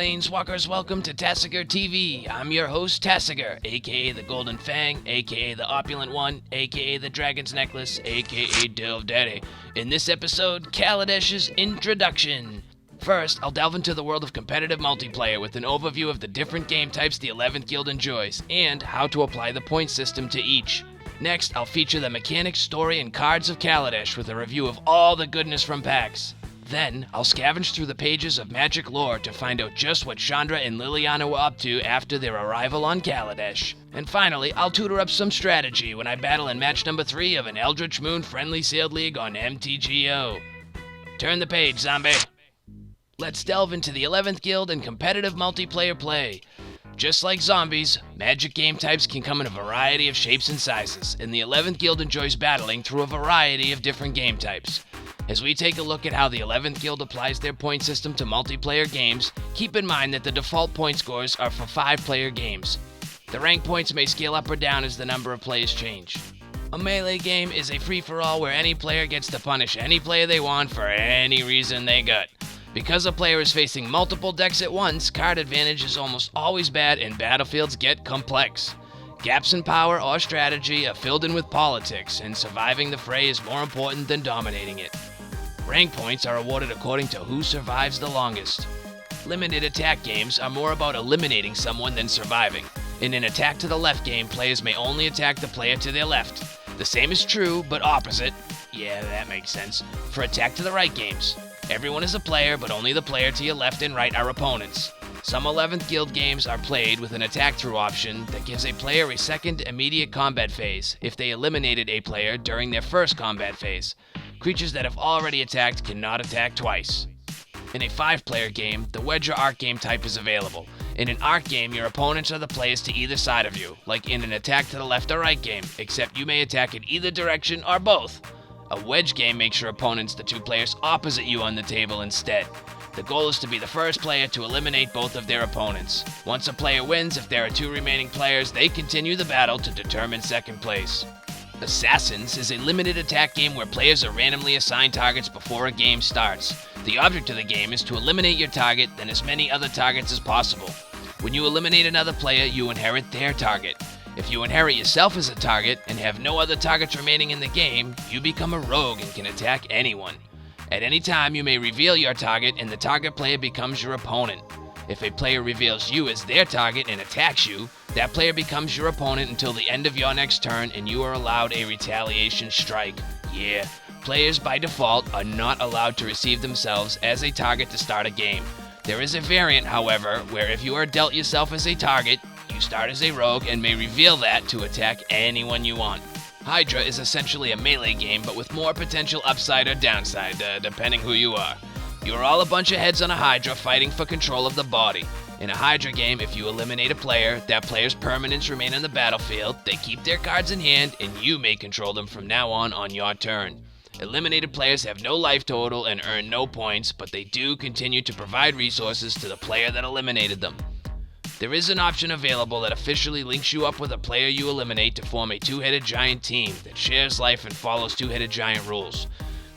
Planeswalkers, welcome to Tasigur TV. I'm your host, Tasigur, aka the Golden Fang, aka the Opulent One, aka the Dragon's Necklace, aka Delve Daddy. In this episode, Kaladesh's introduction. First, I'll delve into the world of competitive multiplayer with an overview of the different game types the 11th Guild enjoys, and how to apply the point system to each. Next, I'll feature the mechanics, story, and cards of Kaladesh with a review of all the goodness from PAX. Then, I'll scavenge through the pages of magic lore to find out just what Chandra and Liliana were up to after their arrival on Kaladesh. And finally, I'll tutor up some strategy when I battle in match number 3 of an Eldritch Moon friendly sealed league on MTGO. Turn the page, zombie. Let's delve into the 11th Guild and competitive multiplayer play. Just like zombies, magic game types can come in a variety of shapes and sizes, and the 11th Guild enjoys battling through a variety of different game types. As we take a look at how the 11th Guild applies their point system to multiplayer games, keep in mind that the default point scores are for 5-player games. The rank points may scale up or down as the number of plays change. A melee game is a free-for-all where any player gets to punish any player they want for any reason they got. Because a player is facing multiple decks at once, card advantage is almost always bad and battlefields get complex. Gaps in power or strategy are filled in with politics, and surviving the fray is more important than dominating it. Rank points are awarded according to who survives the longest. Limited attack games are more about eliminating someone than surviving. In an attack to the left game, players may only attack the player to their left. The same is true, but opposite. Yeah, that makes sense. For attack to the right games. Everyone is a player, but only the player to your left and right are opponents. Some 11th Guild games are played with an attack through option that gives a player a second immediate combat phase if they eliminated a player during their first combat phase. Creatures that have already attacked cannot attack twice. In a 5-player game, the wedge or arc game type is available. In an arc game, your opponents are the players to either side of you, like in an attack to the left or right game, except you may attack in either direction or both. A wedge game makes your opponents the 2 players opposite you on the table instead. The goal is to be the first player to eliminate both of their opponents. Once a player wins, if there are 2 remaining players, they continue the battle to determine second place. Assassins is a limited attack game where players are randomly assigned targets before a game starts. The object of the game is to eliminate your target, then as many other targets as possible. When you eliminate another player, you inherit their target. If you inherit yourself as a target and have no other targets remaining in the game, you become a rogue and can attack anyone. At any time, you may reveal your target and the target player becomes your opponent. If a player reveals you as their target and attacks you, that player becomes your opponent until the end of your next turn and you are allowed a retaliation strike. Yeah, players by default are not allowed to receive themselves as a target to start a game. There is a variant, however, where if you are dealt yourself as a target, you start as a rogue and may reveal that to attack anyone you want. Hydra is essentially a melee game, but with more potential upside or downside, depending who you are. You are all a bunch of heads on a Hydra fighting for control of the body. In a Hydra game, if you eliminate a player, that player's permanents remain on the battlefield, they keep their cards in hand, and you may control them from now on your turn. Eliminated players have no life total and earn no points, but they do continue to provide resources to the player that eliminated them. There is an option available that officially links you up with a player you eliminate to form a 2-headed giant team that shares life and follows 2-headed giant rules.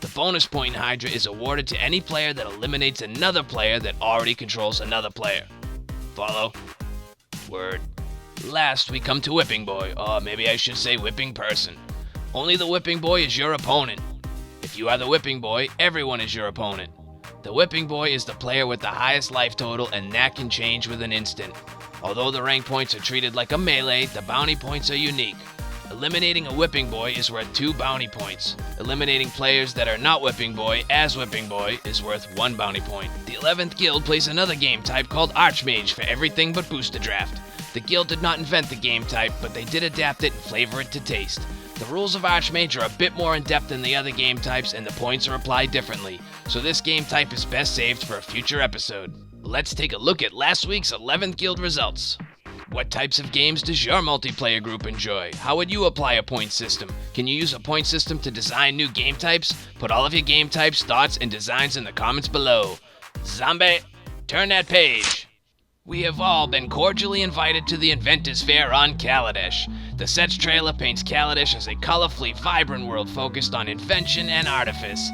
The bonus point in Hydra is awarded to any player that eliminates another player that already controls another player. Follow? Word. Last, we come to Whipping Boy, or maybe I should say Whipping Person. Only the Whipping Boy is your opponent. If you are the Whipping Boy, everyone is your opponent. The Whipping Boy is the player with the highest life total, and that can change with an instant. Although the rank points are treated like a melee, the bounty points are unique. Eliminating a Whipping Boy is worth 2 bounty points. Eliminating players that are not Whipping Boy as Whipping Boy is worth 1 bounty point. The 11th Guild plays another game type called Archmage for everything but Booster Draft. The Guild did not invent the game type, but they did adapt it and flavor it to taste. The rules of Archmage are a bit more in-depth than the other game types, and the points are applied differently, so this game type is best saved for a future episode. Let's take a look at last week's 11th Guild results. What types of games does your multiplayer group enjoy? How would you apply a point system? Can you use a point system to design new game types? Put all of your game types, thoughts, and designs in the comments below. Zombie, turn that page. We have all been cordially invited to the Inventors Fair on Kaladesh. The set's trailer paints Kaladesh as a colorfully vibrant world focused on invention and artifice.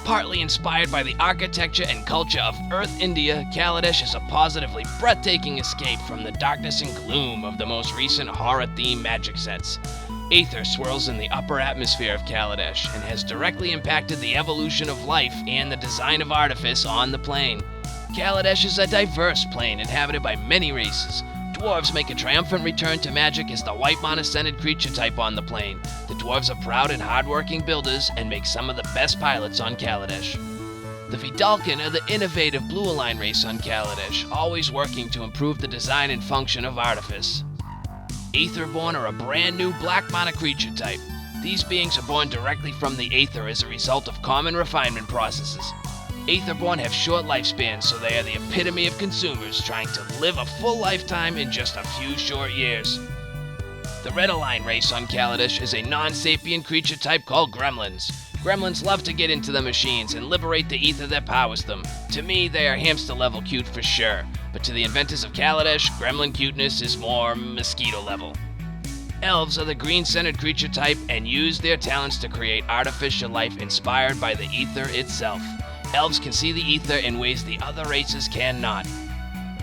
Partly inspired by the architecture and culture of Earth India, Kaladesh is a positively breathtaking escape from the darkness and gloom of the most recent horror-themed Magic sets. Aether swirls in the upper atmosphere of Kaladesh and has directly impacted the evolution of life and the design of artifice on the plane. Kaladesh is a diverse plane inhabited by many races. Dwarves make a triumphant return to Magic as the white mana-scented creature type on the plane. The dwarves are proud and hard-working builders and make some of the best pilots on Kaladesh. The Vidalcan are the innovative blue-aligned race on Kaladesh, always working to improve the design and function of Artifice. Aetherborn are a brand new black mana creature type. These beings are born directly from the Aether as a result of common refinement processes. Aetherborn have short lifespans, so they are the epitome of consumers trying to live a full lifetime in just a few short years. The Red Aligned race on Kaladesh is a non-sapient creature type called Gremlins. Gremlins love to get into the machines and liberate the ether that powers them. To me, they are hamster-level cute for sure, but to the inventors of Kaladesh, Gremlin cuteness is more mosquito-level. Elves are the green-centered creature type and use their talents to create artificial life inspired by the ether itself. Elves can see the ether in ways the other races cannot.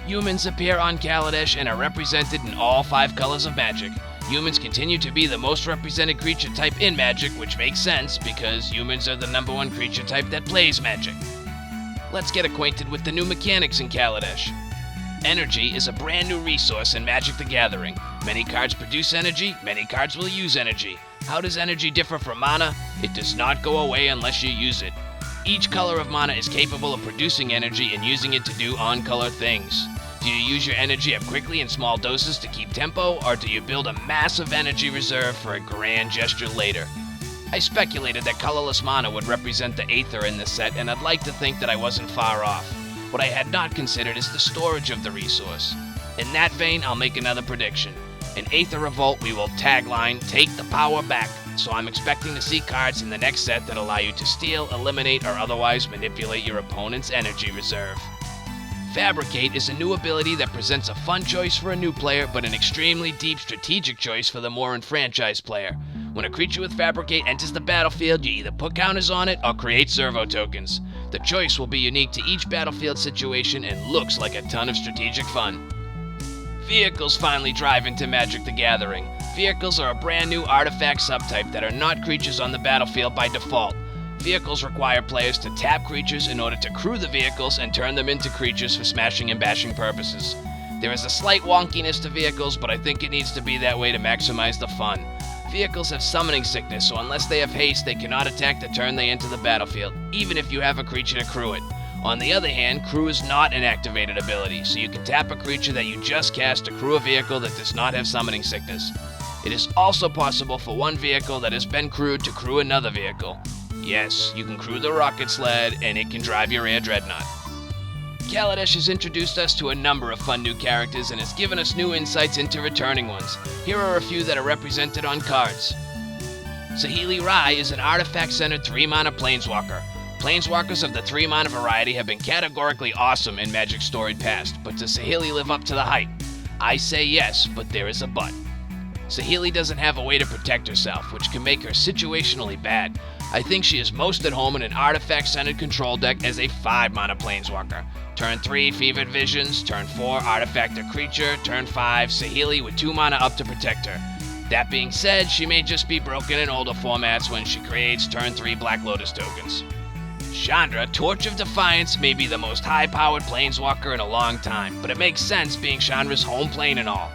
Humans appear on Kaladesh and are represented in all 5 colors of Magic. Humans continue to be the most represented creature type in Magic, which makes sense because humans are the #1 creature type that plays Magic. Let's get acquainted with the new mechanics in Kaladesh. Energy is a brand new resource in Magic the Gathering. Many cards produce energy, many cards will use energy. How does energy differ from mana? It does not go away unless you use it. Each color of mana is capable of producing energy and using it to do on-color things. Do you use your energy up quickly in small doses to keep tempo, or do you build a massive energy reserve for a grand gesture later? I speculated that colorless mana would represent the Aether in this set, and I'd like to think that I wasn't far off. What I had not considered is the storage of the resource. In that vein, I'll make another prediction. In Aether Revolt, we will tagline, "Take the power back." So I'm expecting to see cards in the next set that allow you to steal, eliminate, or otherwise manipulate your opponent's energy reserve. Fabricate is a new ability that presents a fun choice for a new player, but an extremely deep strategic choice for the more enfranchised player. When a creature with Fabricate enters the battlefield, you either put counters on it or create servo tokens. The choice will be unique to each battlefield situation and looks like a ton of strategic fun. Vehicles finally drive into Magic the Gathering. Vehicles are a brand new artifact subtype that are not creatures on the battlefield by default. Vehicles require players to tap creatures in order to crew the vehicles and turn them into creatures for smashing and bashing purposes. There is a slight wonkiness to vehicles, but I think it needs to be that way to maximize the fun. Vehicles have summoning sickness, so unless they have haste, they cannot attack the turn they enter the battlefield, even if you have a creature to crew it. On the other hand, crew is not an activated ability, so you can tap a creature that you just cast to crew a vehicle that does not have summoning sickness. It is also possible for one vehicle that has been crewed to crew another vehicle. Yes, you can crew the rocket sled, and it can drive your air dreadnought. Kaladesh has introduced us to a number of fun new characters and has given us new insights into returning ones. Here are a few that are represented on cards. Saheeli Rai is an artifact-centered 3-mana Planeswalker. Planeswalkers of the 3-mana variety have been categorically awesome in Magic's storied past, but does Saheeli live up to the hype? I say yes, but there is a but. Saheeli doesn't have a way to protect herself, which can make her situationally bad. I think she is most at home in an artifact-centered control deck as a 5-mana Planeswalker. Turn 3, Fevered Visions. Turn 4, Artifact or Creature. Turn 5, Saheeli with 2 mana up to protect her. That being said, she may just be broken in older formats when she creates Turn 3 Black Lotus tokens. Chandra, Torch of Defiance, may be the most high-powered Planeswalker in a long time, but it makes sense being Chandra's home plane and all.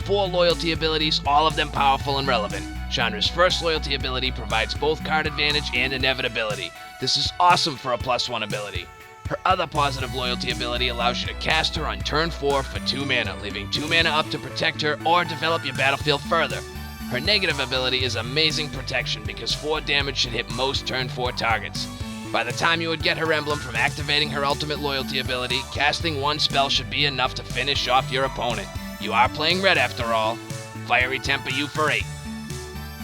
4 loyalty abilities, all of them powerful and relevant. Chandra's first loyalty ability provides both card advantage and inevitability. This is awesome for a +1 ability. Her other positive loyalty ability allows you to cast her on turn 4 for 2 mana, leaving 2 mana up to protect her or develop your battlefield further. Her negative ability is amazing protection because 4 damage should hit most turn 4 targets. By the time you would get her emblem from activating her ultimate loyalty ability, casting 1 spell should be enough to finish off your opponent. You are playing red after all. Fiery Temper you for 8.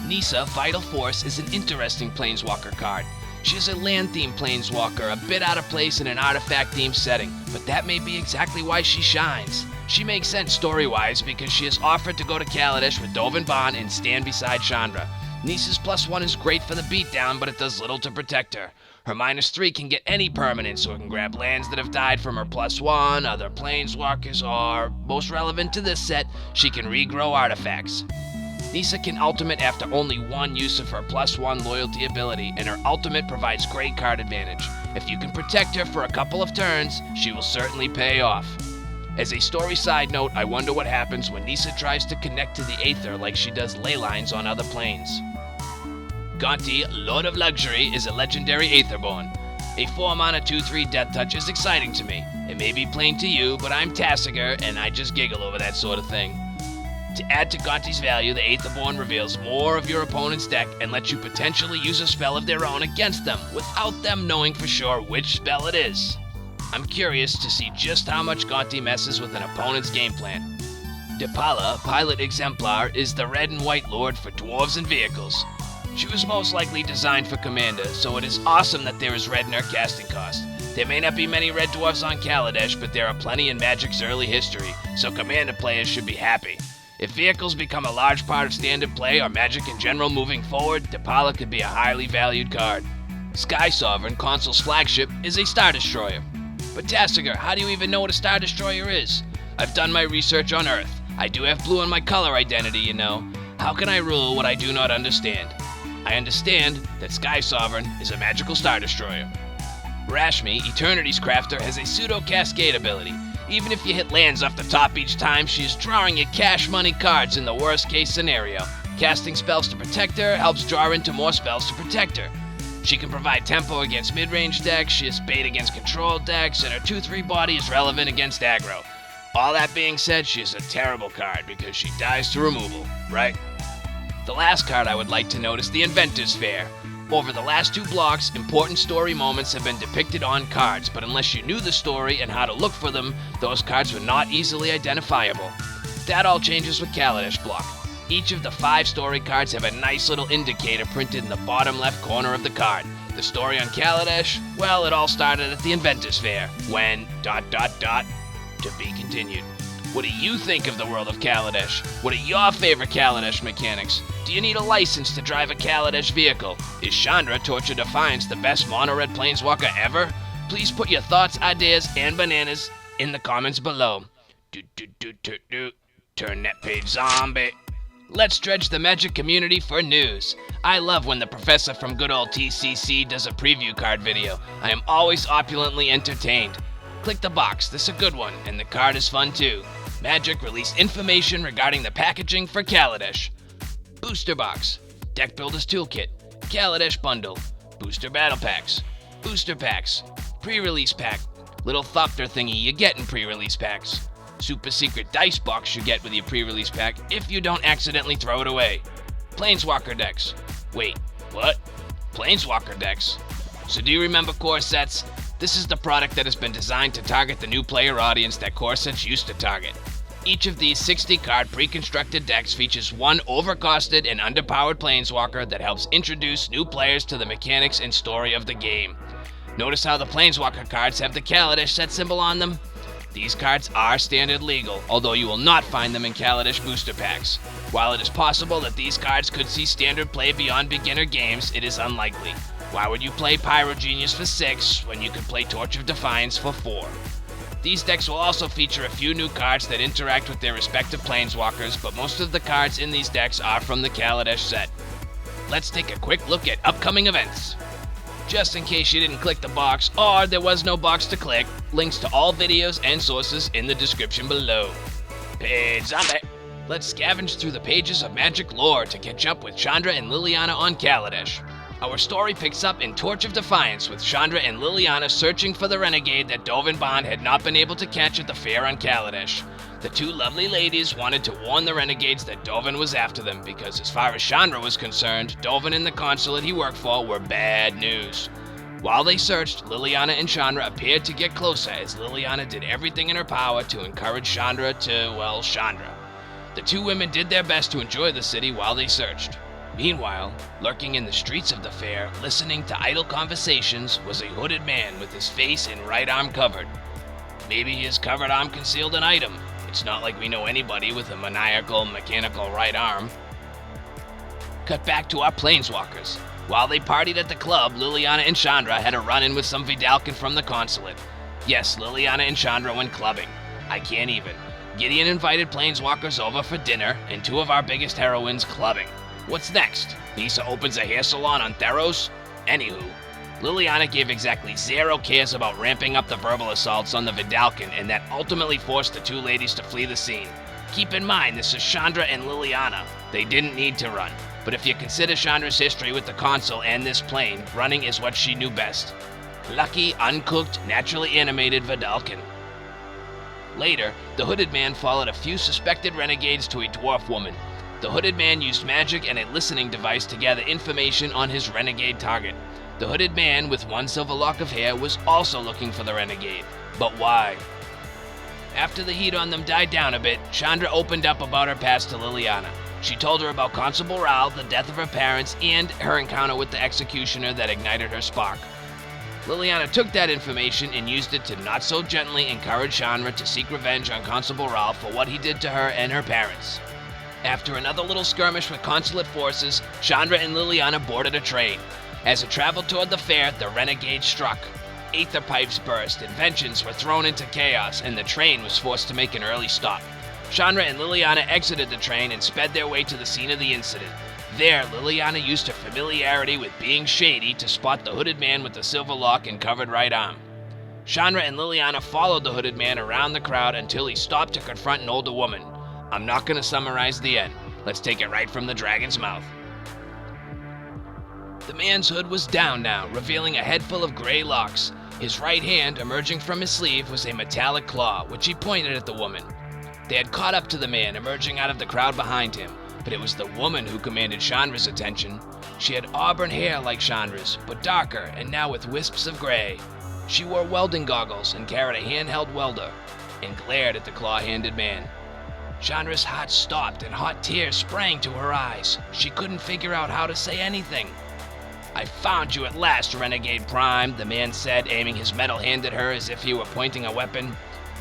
Nissa, Vital Force, is an interesting Planeswalker card. She is a land-themed Planeswalker, a bit out of place in an artifact-themed setting, but that may be exactly why she shines. She makes sense story-wise because she is offered to go to Kaladesh with Dovin Bond and stand beside Chandra. Nissa's +1 is great for the beatdown, but it does little to protect her. Her -3 can get any permanent, so it can grab lands that have died from her +1, other planeswalkers, or, most relevant to this set, she can regrow artifacts. Nissa can ultimate after only one use of her +1 loyalty ability, and her ultimate provides great card advantage. If you can protect her for a couple of turns, she will certainly pay off. As a story side note, I wonder what happens when Nissa tries to connect to the Aether like she does ley lines on other planes. Gonti, Lord of Luxury, is a legendary Aetherborn. A 4-mana 2/3 Death Touch is exciting to me. It may be plain to you, but I'm Tasigur, and I just giggle over that sort of thing. To add to Gonti's value, the Aetherborn reveals more of your opponent's deck and lets you potentially use a spell of their own against them without them knowing for sure which spell it is. I'm curious to see just how much Gonti messes with an opponent's game plan. Depala, Pilot Exemplar, is the red and white lord for dwarves and vehicles. She was most likely designed for Commander, so it is awesome that there is red in her casting cost. There may not be many red dwarves on Kaladesh, but there are plenty in Magic's early history, so Commander players should be happy. If vehicles become a large part of standard play or Magic in general moving forward, Depala could be a highly valued card. Sky Sovereign, Consul's flagship, is a Star Destroyer. But Tasigur, how do you even know what a Star Destroyer is? I've done my research on Earth. I do have blue in my color identity, you know. How can I rule what I do not understand? I understand that Sky Sovereign is a magical Star Destroyer. Rashmi, Eternity's Crafter, has a pseudo-cascade ability. Even if you hit lands off the top each time, she is drawing you cash money cards in the worst case scenario. Casting spells to protect her helps draw into more spells to protect her. She can provide tempo against mid-range decks, she has bait against control decks, and her 2/3 body is relevant against aggro. All that being said, she is a terrible card because she dies to removal, right? The last card I would like to note is the Inventor's Fair. Over the last 2 blocks, important story moments have been depicted on cards, but unless you knew the story and how to look for them, those cards were not easily identifiable. That all changes with Kaladesh block. Each of the 5 story cards have a nice little indicator printed in the bottom left corner of the card. The story on Kaladesh? Well, it all started at the Inventor's Fair, when... to be continued. What do you think of the world of Kaladesh? What are your favorite Kaladesh mechanics? Do you need a license to drive a Kaladesh vehicle? Is Chandra, Torch of Defiance, the best mono-red planeswalker ever? Please put your thoughts, ideas, and bananas in the comments below. Turn that page zombie. Let's dredge the Magic community for news. I love when the professor from good old TCC does a preview card video. I am always opulently entertained. Click the box, this is a good one, and the card is fun too. Magic released information regarding the packaging for Kaladesh. Booster Box, Deck Builder's Toolkit, Kaladesh Bundle, Booster Battle Packs, Booster Packs, Pre-Release Pack, little Thopter thingy you get in pre-release packs. Super secret dice box you get with your pre-release pack if you don't accidentally throw it away. Planeswalker decks. Wait, what? Planeswalker decks? So do you remember core sets? This is the product that has been designed to target the new player audience that core sets used to target. Each of these 60-card pre-constructed decks features one overcosted and underpowered Planeswalker that helps introduce new players to the mechanics and story of the game. Notice how the Planeswalker cards have the Kaladesh set symbol on them? These cards are standard legal, although you will not find them in Kaladesh booster packs. While it is possible that these cards could see standard play beyond beginner games, it is unlikely. Why would you play Pyro Genius for 6 when you could play Torch of Defiance for 4? These decks will also feature a few new cards that interact with their respective Planeswalkers, but most of the cards in these decks are from the Kaladesh set. Let's take a quick look at upcoming events. Just in case you didn't click the box, or there was no box to click, links to all videos and sources in the description below. Page zombie. Let's scavenge through the pages of Magic lore to catch up with Chandra and Liliana on Kaladesh. Our story picks up in Torch of Defiance with Chandra and Liliana searching for the renegade that Dovin Bond had not been able to catch at the fair on Kaladesh. The 2 lovely ladies wanted to warn the renegades that Dovin was after them because as far as Chandra was concerned, Dovin and the consulate he worked for were bad news. While they searched, Liliana and Chandra appeared to get closer as Liliana did everything in her power to encourage Chandra to, well, Chandra. The 2 women did their best to enjoy the city while they searched. Meanwhile, lurking in the streets of the fair, listening to idle conversations, was a hooded man with his face and right arm covered. Maybe his covered arm concealed an item. It's not like we know anybody with a maniacal, mechanical right arm. Cut back to our Planeswalkers. While they partied at the club, Liliana and Chandra had a run-in with some Vidalcan from the consulate. Yes, Liliana and Chandra went clubbing. I can't even. Gideon invited Planeswalkers over for dinner, and two of our biggest heroines clubbing. What's next? Nisa opens a hair salon on Theros? Anywho, Liliana gave exactly zero cares about ramping up the verbal assaults on the Vidalcan, and that ultimately forced the two ladies to flee the scene. Keep in mind, this is Chandra and Liliana. They didn't need to run. But if you consider Chandra's history with the consul and this plane, running is what she knew best. Lucky, uncooked, naturally animated Vidalcan. Later, the Hooded Man followed a few suspected renegades to a dwarf woman. The Hooded Man used magic and a listening device to gather information on his renegade target. The Hooded Man, with one silver lock of hair, was also looking for the renegade. But why? After the heat on them died down a bit, Chandra opened up about her past to Liliana. She told her about Constable Raoul, the death of her parents, and her encounter with the executioner that ignited her spark. Liliana took that information and used it to not so gently encourage Chandra to seek revenge on Constable Raoul for what he did to her and her parents. After another little skirmish with consulate forces, Chandra and Liliana boarded a train. As it traveled toward the fair, the renegade struck. Aether pipes burst, inventions were thrown into chaos, and the train was forced to make an early stop. Chandra and Liliana exited the train and sped their way to the scene of the incident. There, Liliana used her familiarity with being shady to spot the Hooded Man with the silver lock and covered right arm. Chandra and Liliana followed the Hooded Man around the crowd until he stopped to confront an older woman. I'm not going to summarize the end. Let's take it right from the dragon's mouth. The man's hood was down now, revealing a head full of gray locks. His right hand, emerging from his sleeve, was a metallic claw, which he pointed at the woman. They had caught up to the man, emerging out of the crowd behind him, but it was the woman who commanded Chandra's attention. She had auburn hair like Chandra's, but darker, and now with wisps of gray. She wore welding goggles and carried a handheld welder, and glared at the claw-handed man. Chandra's heart stopped, and hot tears sprang to her eyes. She couldn't figure out how to say anything. I found you at last, Renegade Prime, the man said, aiming his metal hand at her as if he were pointing a weapon.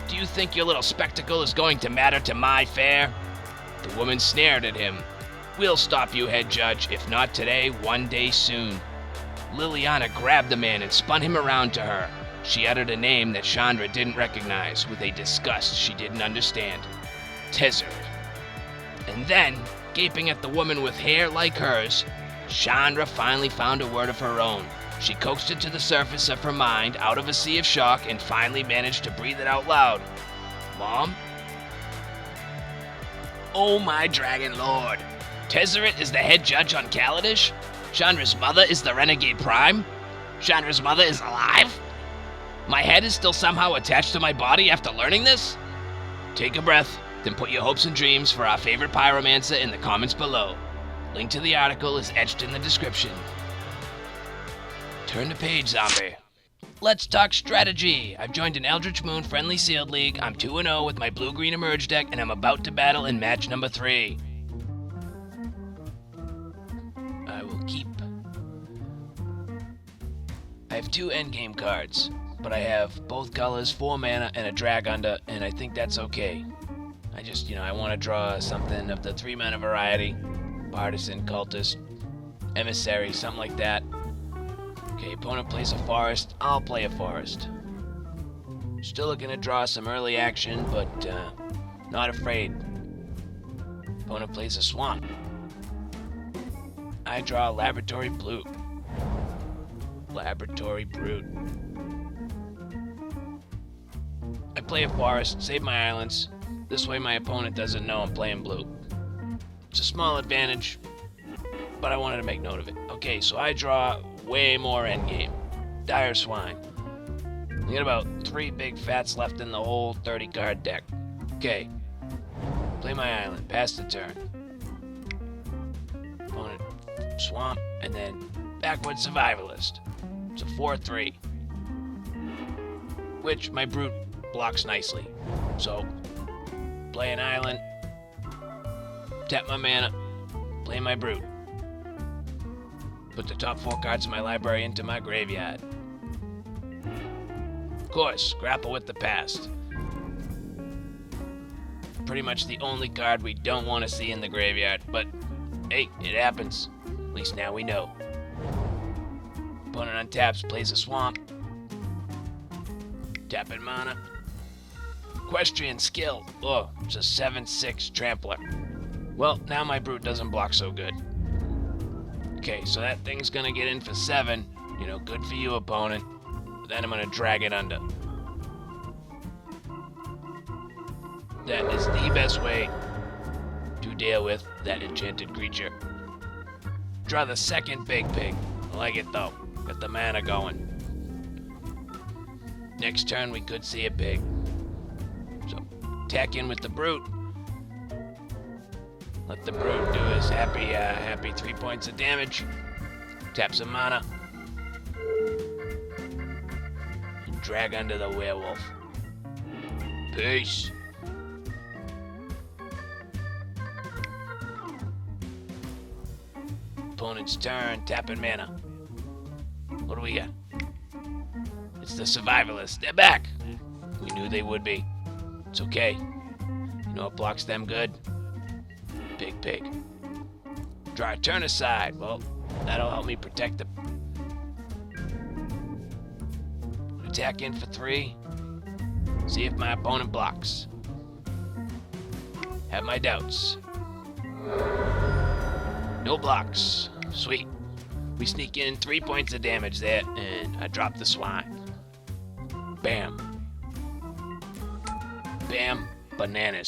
Do you think your little spectacle is going to matter to my fair? The woman sneered at him. We'll stop you, head judge, if not today, one day soon. Liliana grabbed the man and spun him around to her. She uttered a name that Chandra didn't recognize with a disgust she didn't understand. Tasigur. And then, gaping at the woman with hair like hers, Chandra finally found a word of her own. She coaxed it to the surface of her mind, out of a sea of shock, and finally managed to breathe it out loud. Mom? Oh my dragon lord! Tasigur is the head judge on Kaladesh? Chandra's mother is the Renegade Prime? Chandra's mother is alive? My head is still somehow attached to my body after learning this? Take a breath, then put your hopes and dreams for our favorite pyromancer in the comments below. Link to the article is etched in the description. Turn the page, zombie. Let's talk strategy. I've joined an Eldritch Moon friendly sealed league. I'm 2-0 with my blue-green emerge deck, and I'm about to battle in match number 3. I will keep. I have 2 endgame cards, but I have both colors, 4 mana, and a drag under, and I think that's okay. I want to draw something of the 3 mana variety. Partisan, Cultist, Emissary, something like that. Okay, opponent plays a forest. I'll play a forest. Still looking to draw some early action, but not afraid. Opponent plays a swamp. I draw a Laboratory Blue. Laboratory Brute. I play a forest, save my islands. This way my opponent doesn't know I'm playing blue. It's a small advantage, but I wanted to make note of it. Okay, so I draw way more endgame. Dire Swine. I got about 3 big fats left in the whole 30-card deck. Okay. Play my island. Pass the turn. Opponent swamp, and then backward survivalist. It's a 4/3. Which my brute blocks nicely. So, play an island. Tap my mana. Play my brute. Put the top 4 cards of my library into my graveyard. Of course, grapple with the past. Pretty much the only card we don't want to see in the graveyard, but hey, it happens. At least now we know. Opponent untaps, plays a swamp. Tapping mana. Equestrian skill. Oh, it's a 7/6 trampler. Well, now my brute doesn't block so good. Okay, so that thing's gonna get in for 7. You know, good for you, opponent. But then I'm gonna drag it under. That is the best way to deal with that enchanted creature. Draw the second big pig. I like it though. Got the mana going. Next turn we could see a pig. So attack in with the brute. Let the brute do his happy 3 points of damage. Tap some mana. And drag under the werewolf. Peace. Opponent's turn, tapping mana. What do we got? It's the survivalists. They're back. We knew they would be. It's okay. You know what blocks them good? Big pig. Draw a turn aside. Well, that'll help me protect the... Attack in for 3. See if my opponent blocks. Have my doubts. No blocks. Sweet. We sneak in 3 points of damage there, and I drop the swine. Bam. Bam. Bananas.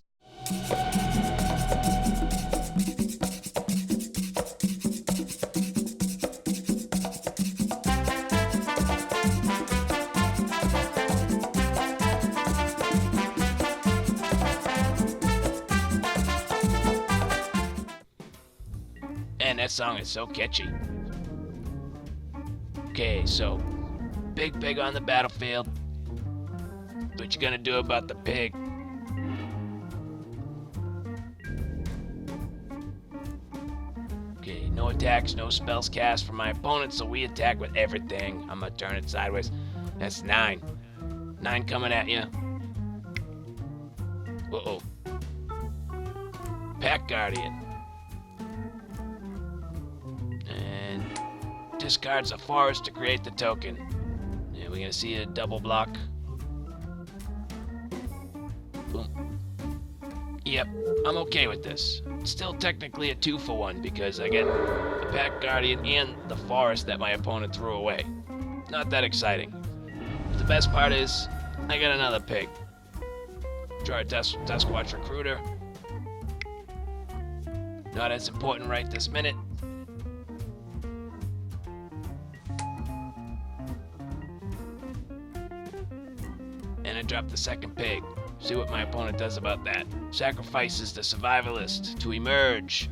And that song is so catchy. Okay, so big pig on the battlefield. What you gonna do about the pig? Okay, no attacks, no spells cast from my opponent, so we attack with everything. I'm gonna turn it sideways. That's 9. 9 coming at you. Uh-oh. Pack Guardian. And discards a forest to create the token. Yeah, we're gonna see a double block. Boom. Yep, I'm okay with this. Still technically a 2-for-1 because I get the Pack Guardian and the forest that my opponent threw away. Not that exciting. But the best part is, I got another pig. Draw a Sasquatch Recruiter. Not as important right this minute. And I drop the second pig. See what my opponent does about that. Sacrifices the survivalist to emerge.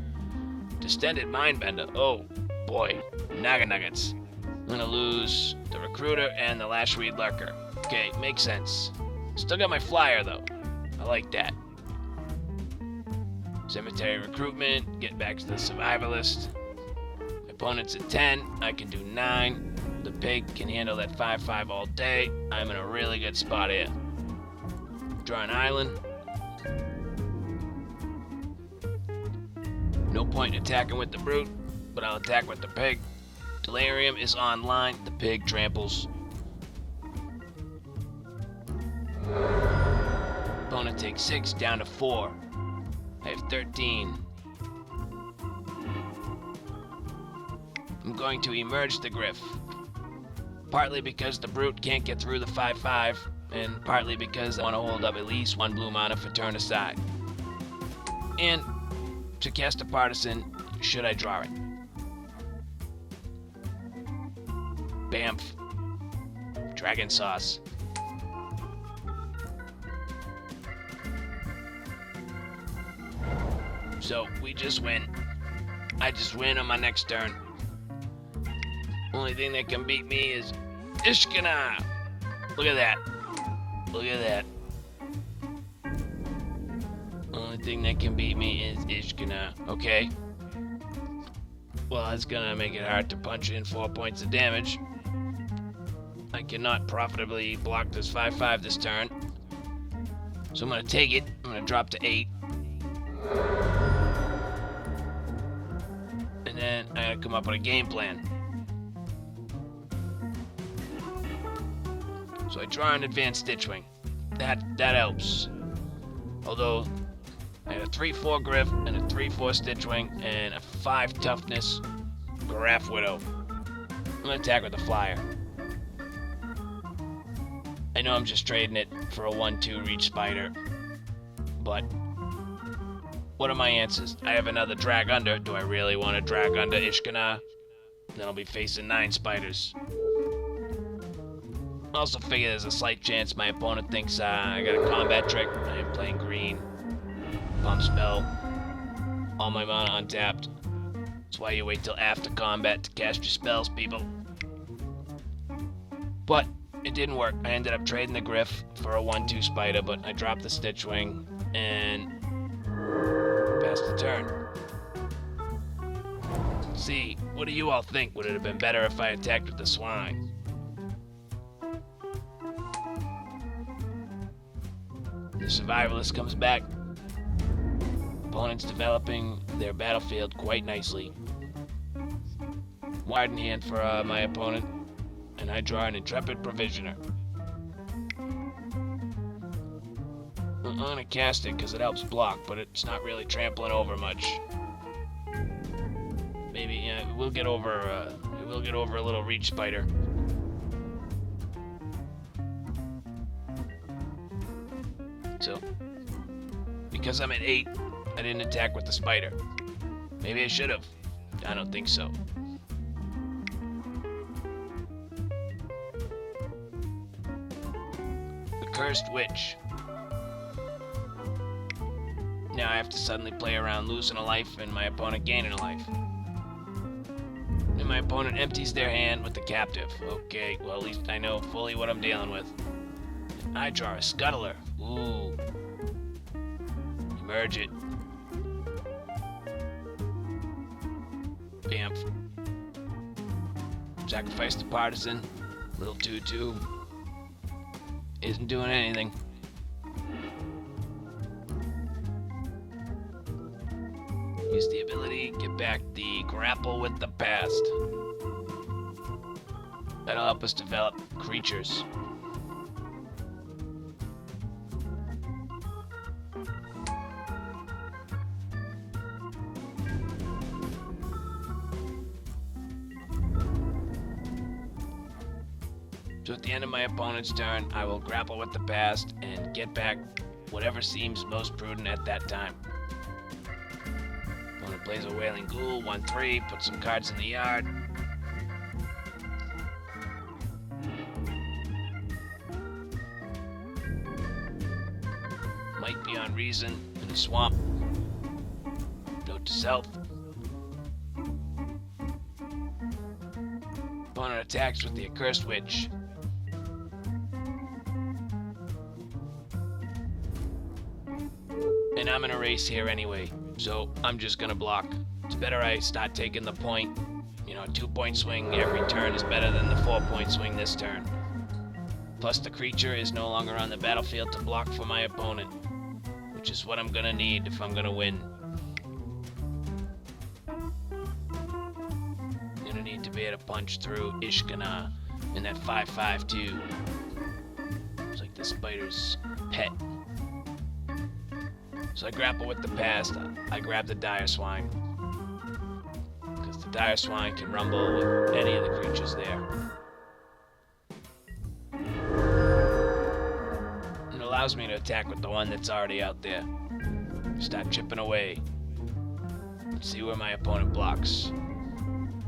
Distended Mindbender. Oh boy. Naga Nuggets. I'm gonna lose the Recruiter and the Lashweed Lurker. Okay, makes sense. Still got my flyer though. I like that. Cemetery Recruitment. Get back to the survivalist. My opponent's at 10. I can do 9. The pig can handle that 5/5 all day. I'm in a really good spot here. Draw an island. No point in attacking with the brute, but I'll attack with the pig. Tolarian is online. The pig tramples. Opponent takes 6, down to 4. I have 13. I'm going to emerge the Griff. Partly because the brute can't get through the 5/5, and partly because I want to hold up at least 1 blue mana for turn aside. And to cast a partisan, should I draw it? Bamf. Dragon Sauce. So we just win. I just win on my next turn. Only thing that can beat me is Ishkana. Look at that. Look at that. Only thing that can beat me is Ishkana. Okay. Well, that's gonna make it hard to punch in 4 points of damage. I cannot profitably block this 5/5 this turn. So I'm gonna take it. I'm gonna drop to 8. And then I gotta come up with a game plan. So I draw an advanced Stitchwing. That helps. Although I had a 3/4 Griff and a 3/4 Stitchwing and a 5 Toughness Giraffe Widow. I'm gonna attack with the Flyer. I know I'm just trading it for a 1/2 Reach Spider, but what are my answers? I have another Drag Under. Do I really want to Drag Under Ishkana? Then I'll be facing 9 spiders. I also figure there's a slight chance my opponent thinks I got a combat trick. I am playing green. Pump spell. All my mana untapped. That's why you wait till after combat to cast your spells, people. But it didn't work. I ended up trading the Griff for a 1/2 spider, but I dropped the Stitchwing and passed the turn. Let's see, what do you all think? Would it have been better if I attacked with the Swine? The Survivalist comes back. Opponent's developing their battlefield quite nicely. Wide in hand for my opponent, and I draw an Intrepid Provisioner. I'm gonna cast it because it helps block, but it's not really trampling over much. Maybe we'll get over a little Reach Spider. So, because I'm at 8, I didn't attack with the spider. Maybe I should have. I don't think so. The Cursed Witch. Now I have to suddenly play around losing a life and my opponent gaining a life. And my opponent empties their hand with the Captive. Okay, well at least I know fully what I'm dealing with. I draw a Scuttler. Ooh. Emerge it. Bamf. Sacrifice the Partisan. Little 2/2. Isn't doing anything. Use the ability, get back the Grapple with the Past. That'll help us develop creatures. So at the end of my opponent's turn, I will grapple with the past and get back whatever seems most prudent at that time. Opponent plays a Wailing Ghoul, 1/3, put some cards in the yard. Might Beyond Reason in the swamp. Note to self. Opponent attacks with the Accursed Witch. And I'm in a race here anyway, so I'm just gonna block. It's better I start taking the point. You know, a 2-point swing every turn is better than the 4-point swing this turn. Plus the creature is no longer on the battlefield to block for my opponent, which is what I'm gonna need if I'm gonna win. I'm gonna need to be able to punch through Ishkana in that 5/5/2. It's like the spider's pet. So I grapple with the past. I grab the Dire Swine, because the Dire Swine can rumble with any of the creatures there. It allows me to attack with the one that's already out there. Start chipping away. Let's see where my opponent blocks.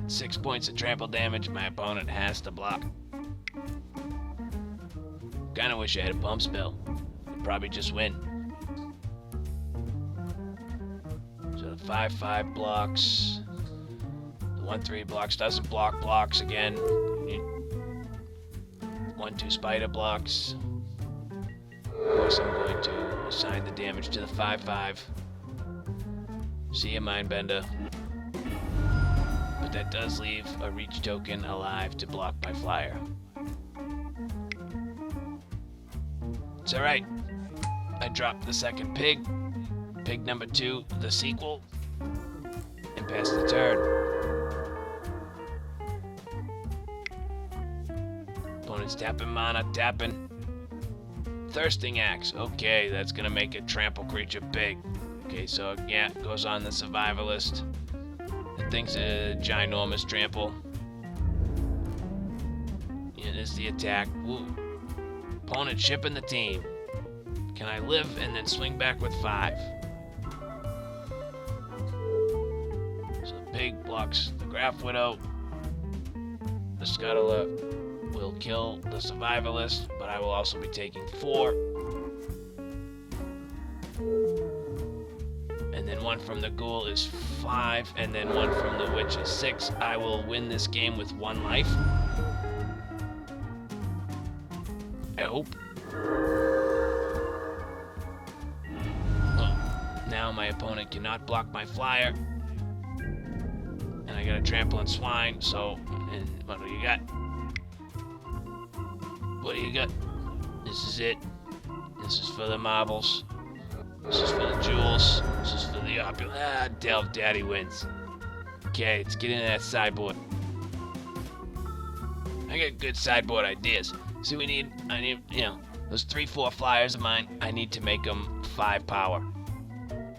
At 6 points of trample damage, my opponent has to block. Kinda wish I had a pump spell. I'd probably just win. 5/5 blocks. The 1/3 blocks doesn't block blocks again. 1/2 spider blocks. Of course I'm going to assign the damage to the 5/5. See ya, Mindbender. But that does leave a reach token alive to block my flyer. It's alright. I dropped the second pig. Pig number 2, the sequel, and pass the turn. Opponent Opponent's tapping mana, tapping. Thirsting Axe. Okay, that's gonna make a trample creature big. Okay, so yeah, goes on the survivalist. That thing's a ginormous trample. Yeah, there's the attack. Woo. Opponent shipping the team. Can I live and then swing back with 5? So Pig blocks the Graph Widow. The Scuttler will kill the survivalist, but I will also be taking 4. And then 1 from the Ghoul is 5, and then 1 from the Witch is 6. I will win this game with 1 life. I hope. Well, now my opponent cannot block my flyer. And I got a trample and swine, so, and what do you got? What do you got? This is it. This is for the marbles. This is for the jewels. This is for the opulence. Ah, Delve Daddy wins. Okay, let's get into that sideboard. I got good sideboard ideas. See, I need, you know, those 3/4 flyers of mine, I need to make them 5 power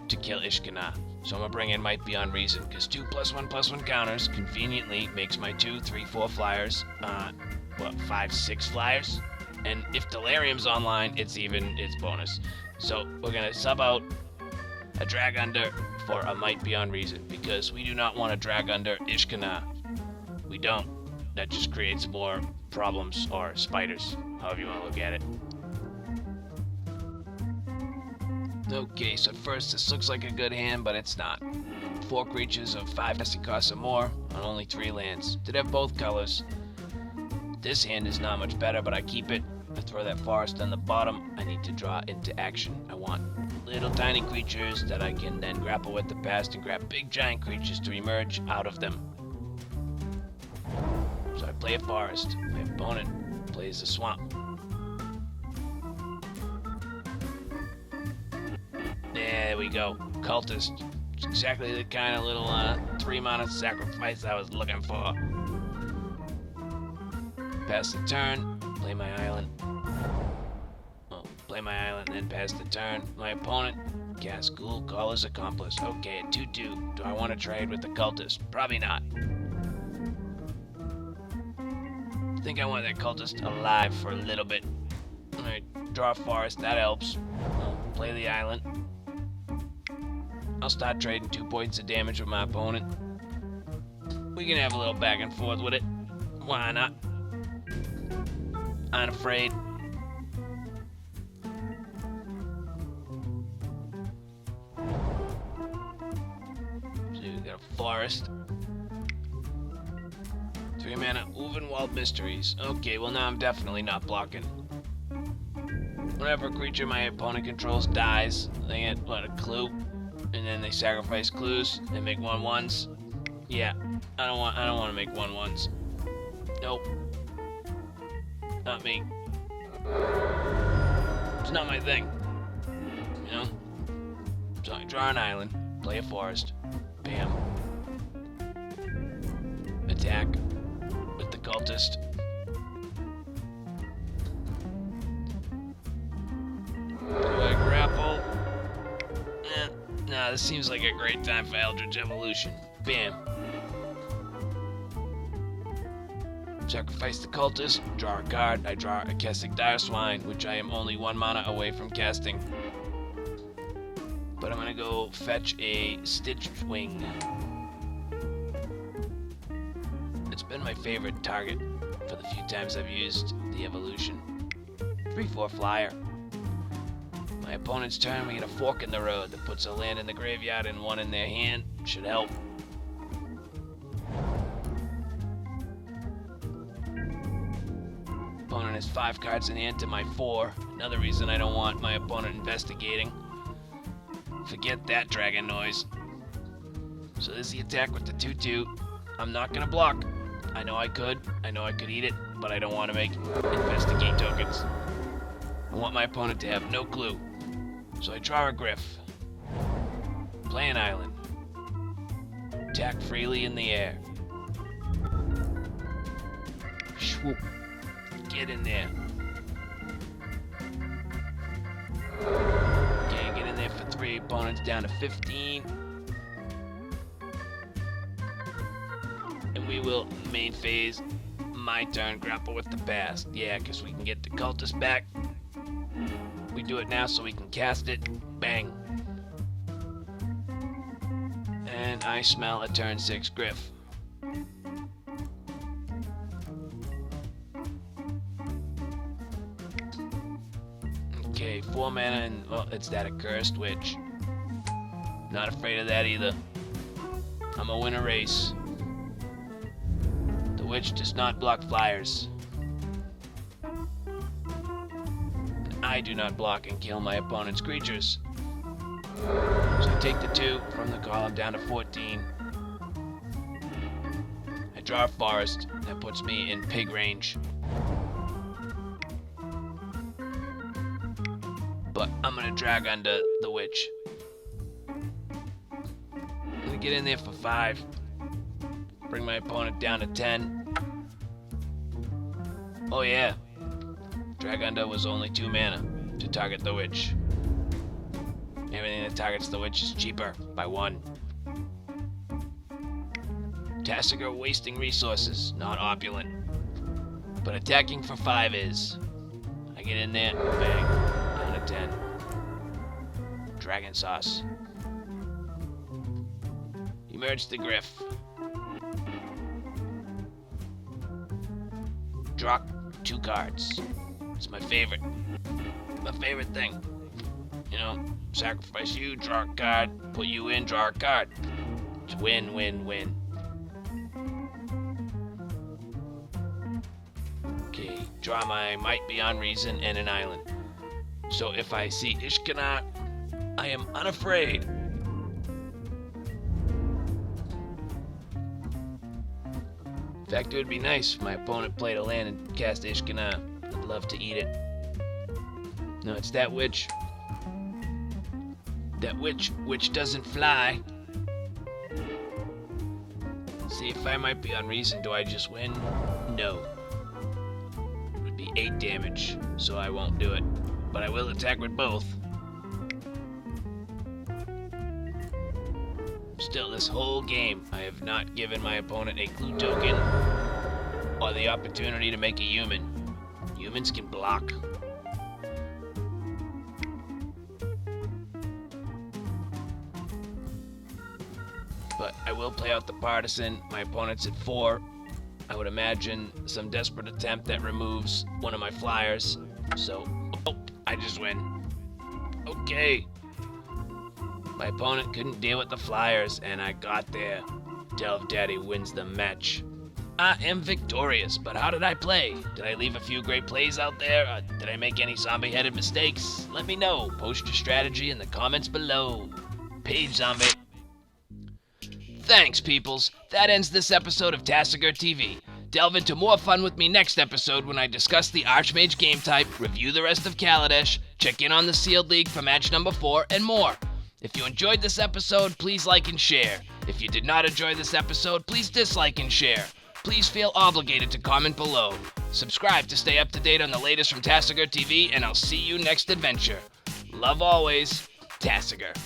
to kill Ishkana. So I'm gonna bring in Might Beyond Reason, because 2 +1/+1 counters conveniently makes my 2 3/4 flyers, 5 6 flyers. And if Tolarian's online, it's bonus. So we're gonna sub out a Drag Under for a Might Beyond Reason, because we do not want to drag under Ishkana. We don't. That just creates more problems, or spiders, however you want to look at it. Okay, so first this looks like a good hand, but it's not. 4 creatures of 5 casting costs or more on only 3 lands. Did have both colors. This hand is not much better, but I keep it. I throw that forest on the bottom. I need to draw into action. I want little tiny creatures that I can then grapple with the past and grab big giant creatures to emerge out of them. So I play a forest. My opponent plays a swamp. There we go. Cultist. It's exactly the kind of little 3-mana sacrifice I was looking for. Pass the turn. Play my island. Well, play my island, then pass the turn. My opponent cast Ghoul Caller's Accomplice. Okay, at 2/2. Do I want to trade with the cultist? Probably not. I think I want that cultist alive for a little bit. Alright, draw a forest, that helps. I'll play the island. I'll start trading 2 points of damage with my opponent. We can have a little back and forth with it. Why not? Unafraid. So we got a forest. 3 mana, Uvenwald Mysteries. Okay, well now I'm definitely not blocking. Whenever a creature my opponent controls dies, they get, what, a clue? And then they sacrifice clues. They make 1/1s. Yeah, I don't want to make 1/1s. Nope. Not me. It's not my thing. You know? So I draw an island, play a forest, bam. Attack with the cultist. Do I grapple? Nah, this seems like a great time for Eldritch Evolution. Bam. Sacrifice the cultist, draw a card. I draw a Keswick Direswine, which I am only 1 mana away from casting. But I'm gonna go fetch a Stitched Wing. It's been my favorite target for the few times I've used the evolution. 3/4 flyer. My opponent's turn, we get a fork in the road that puts a land in the graveyard and 1 in their hand. Should help. Opponent has 5 cards in hand to my 4. Another reason I don't want my opponent investigating. Forget that dragon noise. So this is the attack with the 2/2. I'm not gonna block. I know I could eat it, but I don't want to make investigate tokens. I want my opponent to have no clue. So I draw a Griff. Play an island. Attack freely in the air. Swoop. Get in there. Okay, get in there for 3. Opponent's down to 15. And we will main phase. My turn, grapple with the past. Yeah, because we can get the cultist back. We do it now so we can cast it. Bang. And I smell a turn 6 Griff. Okay, 4 mana and, well, it's that accursed witch. Not afraid of that either. I'm gonna win a race. The witch does not block flyers. I do not block and kill my opponent's creatures. So I take the 2 from the column down to 14. I draw a forest. That puts me in pig range. But I'm gonna drag under the witch. I'm gonna get in there for 5. Bring my opponent down to 10. Oh yeah. Dragunda was only 2 mana to target the witch. Everything that targets the witch is cheaper by 1. Tasigur wasting resources, not opulent. But attacking for 5 is. I get in there, bang, down to 10. Dragon sauce. Emerge the Griff. Draw 2 cards. It's my favorite. My favorite thing. You know, sacrifice you, draw a card, put you in, draw a card. It's win, win, win. Okay, draw my Might Beyond Reason and an island. So if I see Ishkana, I am unafraid. In fact, it would be nice if my opponent played a land and cast Ishkana. I'd love to eat it. No, it's that witch. That witch doesn't fly. See, if I might be on reason, do I just win? No. It would be 8 damage, so I won't do it. But I will attack with both. Still, this whole game, I have not given my opponent a clue token or the opportunity to make a human. Humans can block. But I will play out the partisan. My opponent's at 4. I would imagine some desperate attempt that removes one of my flyers. So, oh, I just win. Okay. My opponent couldn't deal with the flyers, and I got there. Delve Daddy wins the match. I am victorious, but how did I play? Did I leave a few great plays out there? Did I make any zombie-headed mistakes? Let me know. Post your strategy in the comments below. Page zombie. Thanks, peoples. That ends this episode of Tasigur TV. Delve into more fun with me next episode when I discuss the Archmage game type, review the rest of Kaladesh, check in on the Sealed League for match number 4, and more. If you enjoyed this episode, please like and share. If you did not enjoy this episode, please dislike and share. Please feel obligated to comment below. Subscribe to stay up to date on the latest from Tasigur TV, and I'll see you next adventure. Love always, Tasigur.